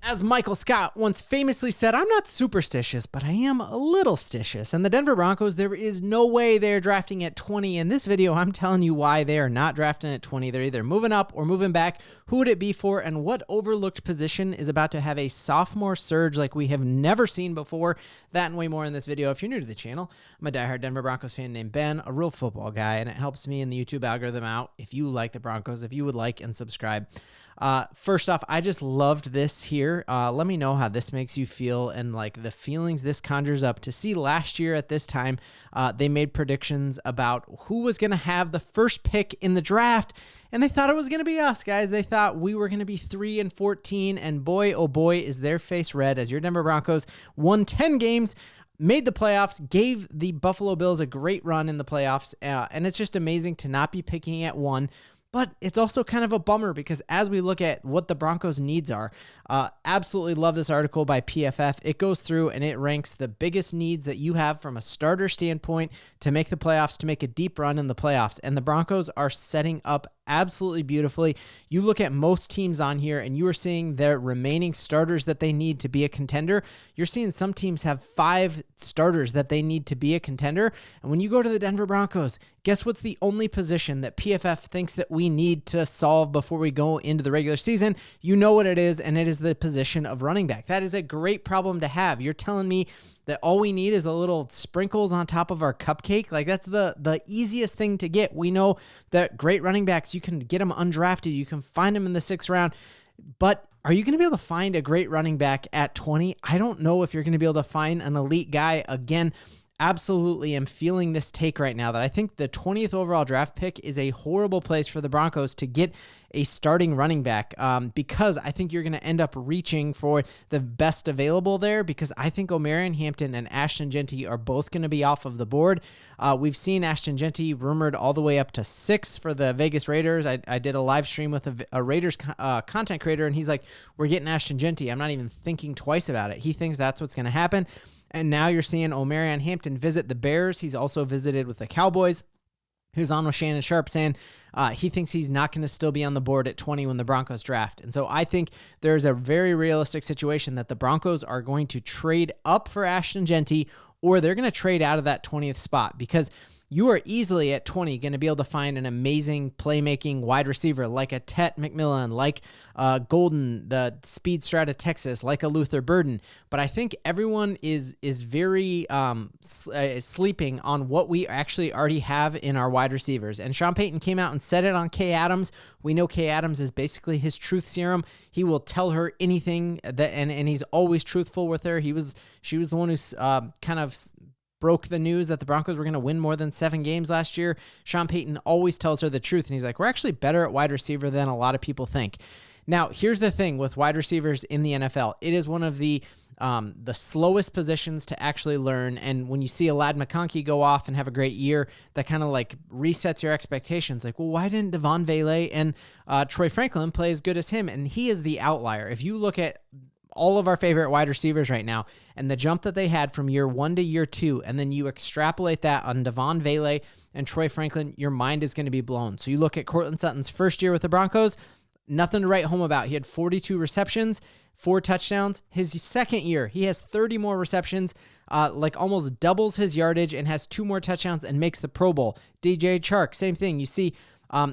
As Michael Scott once famously said, I'm not superstitious, but I am a little stitious. And the Denver Broncos, there is no way they're drafting at 20. In this video, I'm telling you why they are not drafting at 20. They're either moving up or moving back. Who would it be for? And what overlooked position is about to have a sophomore surge like we have never seen before? That and way more in this video. If you're new to the channel, I'm a diehard Denver Broncos fan named Ben, a real football guy, and it helps me in the YouTube algorithm out if you like the Broncos, if you would like and subscribe. First off, I just loved this here. Let me know how this makes you feel and like the feelings this conjures up to see last year at this time. They made predictions about who was going to have the first pick in the draft, and they thought it was going to be us, guys. They thought we were going to be 3-14, and boy, oh boy, is their face red as your Denver Broncos won 10 games, made the playoffs, gave the Buffalo Bills a great run in the playoffs, and it's just amazing to not be picking at 1. But it's also kind of a bummer because as we look at what the Broncos' needs are, absolutely love this article by PFF. It goes through and it ranks the biggest needs that you have from a starter standpoint to make the playoffs, to make a deep run in the playoffs. And the Broncos are setting up absolutely beautifully. You look at most teams on here and you are seeing their remaining starters that they need to be a contender. You're seeing some teams have 5 starters that they need to be a contender. And when you go to the Denver Broncos, guess what's the only position that PFF thinks that we need to solve before we go into the regular season? You know what it is, and it is the position of running back. That is a great problem to have. You're telling me that all we need is a little sprinkles on top of our cupcake? Like, that's the easiest thing to get. We know that great running backs, you can get them undrafted. You can find them in the 6th round. But are you going to be able to find a great running back at 20? I don't know if you're going to be able to find an elite guy. Again, absolutely am feeling this take right now that I think the 20th overall draft pick is a horrible place for the Broncos to get a starting running back because I think you're going to end up reaching for the best available there because I think Omarion Hampton and Ashton Jeanty are both going to be off of the board. We've seen Ashton Jeanty rumored all the way up to 6 for the Vegas Raiders. I did a live stream with a Raiders content creator, and he's like, we're getting Ashton Jeanty. I'm not even thinking twice about it. He thinks that's what's going to happen. And now you're seeing Omarion Hampton visit the Bears. He's also visited with the Cowboys. He was on with Shannon Sharp saying he thinks he's not going to still be on the board at 20 when the Broncos draft. And so I think there's a very realistic situation that the Broncos are going to trade up for Ashton Jeanty, or they're going to trade out of that 20th spot because you are easily at 20 going to be able to find an amazing playmaking wide receiver like a Tet McMillan, like Golden, the speed strat of Texas, like a Luther Burden. But I think everyone is very sleeping on what we actually already have in our wide receivers. And Sean Payton came out and said it on Kay Adams. We know Kay Adams is basically his truth serum. He will tell her anything that, and he's always truthful with her. She was the one who's kind of broke the news that the Broncos were going to win more than 7 games last year. Sean Payton always tells her the truth, and he's like, we're actually better at wide receiver than a lot of people think. Now, here's the thing with wide receivers in the NFL. It is one of the slowest positions to actually learn, and when you see a Ladd McConkey go off and have a great year, that kind of like resets your expectations. Like, well, why didn't Devaughn Vele and Troy Franklin play as good as him? And he is the outlier. If you look at all of our favorite wide receivers right now, and the jump that they had from year 1 to year 2, and then you extrapolate that on Devaughn Vele and Troy Franklin, your mind is going to be blown. So you look at Courtland Sutton's first year with the Broncos, nothing to write home about. He had 42 receptions, 4 touchdowns. His second year, he has 30 more receptions, like almost doubles his yardage and has 2 more touchdowns and makes the Pro Bowl. DJ Chark, same thing. You see a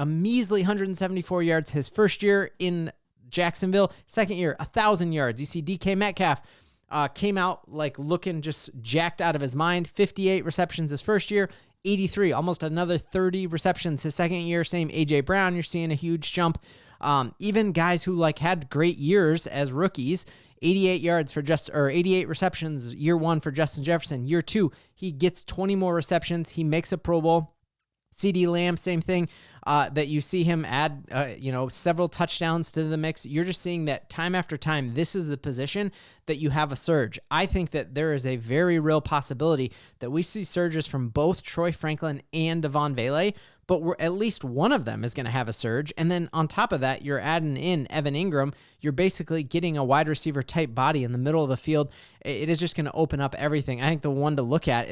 measly 174 yards his first year in Jacksonville. Second year, 1,000 yards. You see DK Metcalf came out like looking just jacked out of his mind. 58 receptions his first year, 83, almost another 30 receptions his second year. Same AJ Brown, you're seeing a huge jump. Even guys who like had great years as rookies, 88 yards for 88 receptions year 1 for Justin Jefferson. Year 2, he gets 20 more receptions. He makes a Pro Bowl. CeeDee Lamb, same thing, that you see him add, several touchdowns to the mix. You're just seeing that time after time, this is the position that you have a surge. I think that there is a very real possibility that we see surges from both Troy Franklin and Devaughn Vele, but at least one of them is going to have a surge. And then on top of that, you're adding in Evan Ingram. You're basically getting a wide receiver type body in the middle of the field. It is just going to open up everything. I think the one to look at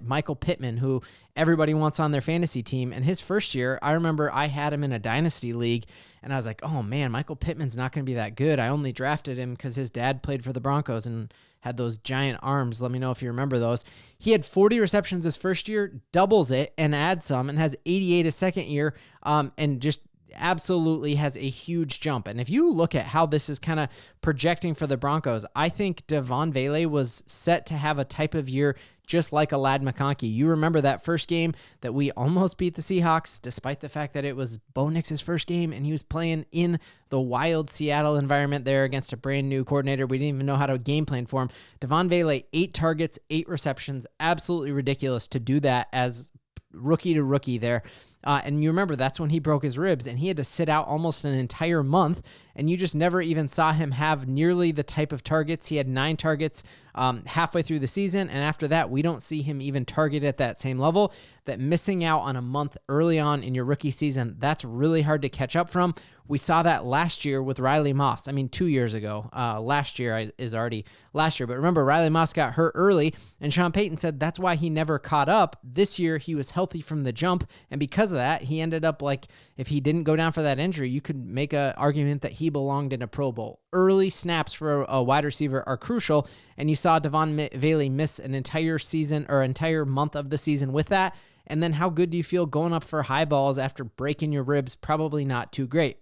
Michael Pittman, who everybody wants on their fantasy team. And his first year, I remember I had him in a dynasty league, And I was like, oh man, Michael Pittman's not going to be that good. I only drafted him because his dad played for the Broncos and had those giant arms. Let me know if you remember those. He had 40 receptions his first year, doubles it and adds some, and has 88 his second year, and just absolutely has a huge jump. And if you look at how this is kind of projecting for the Broncos, I think Devaughn Vele was set to have a type of year just like a Lad McConkey. You remember that first game that we almost beat the Seahawks, despite the fact that it was Bo Nix's first game, and he was playing in the wild Seattle environment there against a brand new coordinator. We didn't even know how to game plan for him. Devaughn Vele, 8 targets, 8 receptions. Absolutely ridiculous to do that as rookie to rookie there. And you remember that's when he broke his ribs and he had to sit out almost an entire month, and you just never even saw him have nearly the type of targets. He had 9 targets halfway through the season, and after that, we don't see him even target at that same level. That missing out on a month early on in your rookie season, that's really hard to catch up from. We saw that last year with Riley Moss. I mean, 2 years ago. Last year is already last year. But remember, Riley Moss got hurt early, and Sean Payton said that's why he never caught up. This year, he was healthy from the jump, and because of that, he ended up like, if he didn't go down for that injury, you could make an argument that he belonged in a Pro Bowl. Early snaps for a wide receiver are crucial, and you saw Devaughn Vele miss an entire season or entire month of the season with that. And then how good do you feel going up for high balls after breaking your ribs? Probably not too great.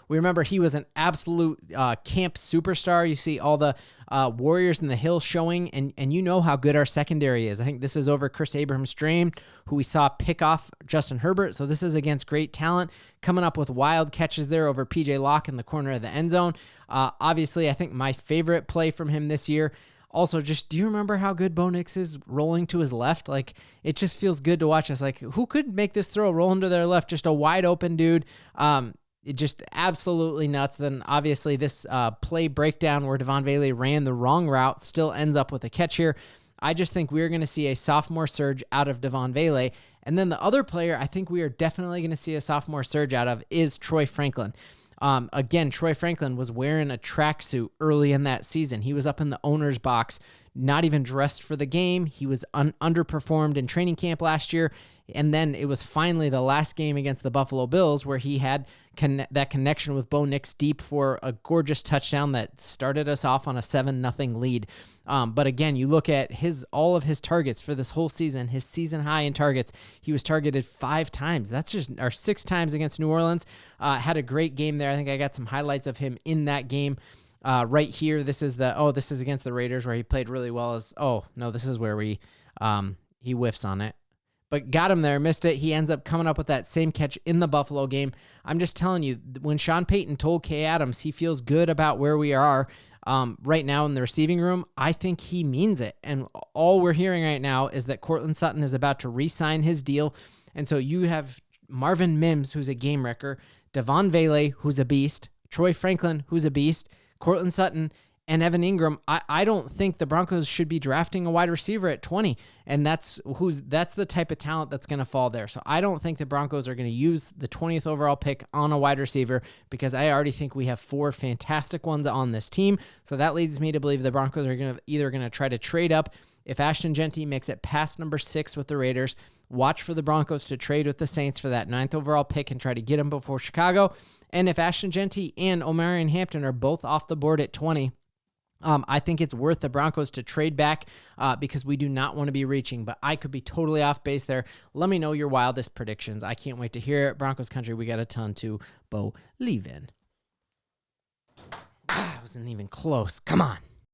We remember he was an absolute camp superstar. You see all the Warriors in the Hill showing, and you know how good our secondary is. I think this is over Chris Abrams-Drain, who we saw pick off Justin Herbert. So this is against great talent, coming up with wild catches there over P.J. Locke in the corner of the end zone. Obviously, I think my favorite play from him this year. Also, just do you remember how good Bo Nix is rolling to his left? Like, it just feels good to watch. It's like, who could make this throw rolling to their left? Just a wide open dude. It just absolutely nuts. Then obviously this play breakdown where Devaughn Vele ran the wrong route still ends up with a catch here. I just think we're going to see a sophomore surge out of Devaughn Vele. And then the other player I think we are definitely going to see a sophomore surge out of is Troy Franklin. Again, Troy Franklin was wearing a tracksuit early in that season. He was up in the owner's box, not even dressed for the game. He was underperformed in training camp last year. And then it was finally the last game against the Buffalo Bills where he had that connection with Bo Nix deep for a gorgeous touchdown that started us off on a 7-0 lead. But again, you look at all of his targets for this whole season, his season high in targets, he was targeted 5 times. That's just 6 times against New Orleans. Had a great game there. I think I got some highlights of him in that game. Right here, this is against the Raiders where he played really well. This is where he whiffs on it. But got him there, missed it. He ends up coming up with that same catch in the Buffalo game. I'm just telling you, when Sean Payton told Kay Adams he feels good about where we are right now in the receiving room, I think he means it. And all we're hearing right now is that Courtland Sutton is about to re-sign his deal. And so you have Marvin Mims, who's a game wrecker, Devaughn Vele, who's a beast, Troy Franklin, who's a beast, Courtland Sutton, and Evan Ingram. I don't think the Broncos should be drafting a wide receiver at 20, and that's the type of talent that's going to fall there. So I don't think the Broncos are going to use the 20th overall pick on a wide receiver because I already think we have 4 fantastic ones on this team. So that leads me to believe the Broncos are either going to try to trade up. If Ashton Jeanty makes it past number 6 with the Raiders, watch for the Broncos to trade with the Saints for that 9th overall pick and try to get him before Chicago. And if Ashton Jeanty and Omarion Hampton are both off the board at 20, I think it's worth the Broncos to trade back because we do not want to be reaching, but I could be totally off base there. Let me know your wildest predictions. I can't wait to hear it. Broncos country, we got a ton to believe in. It wasn't even close. Come on.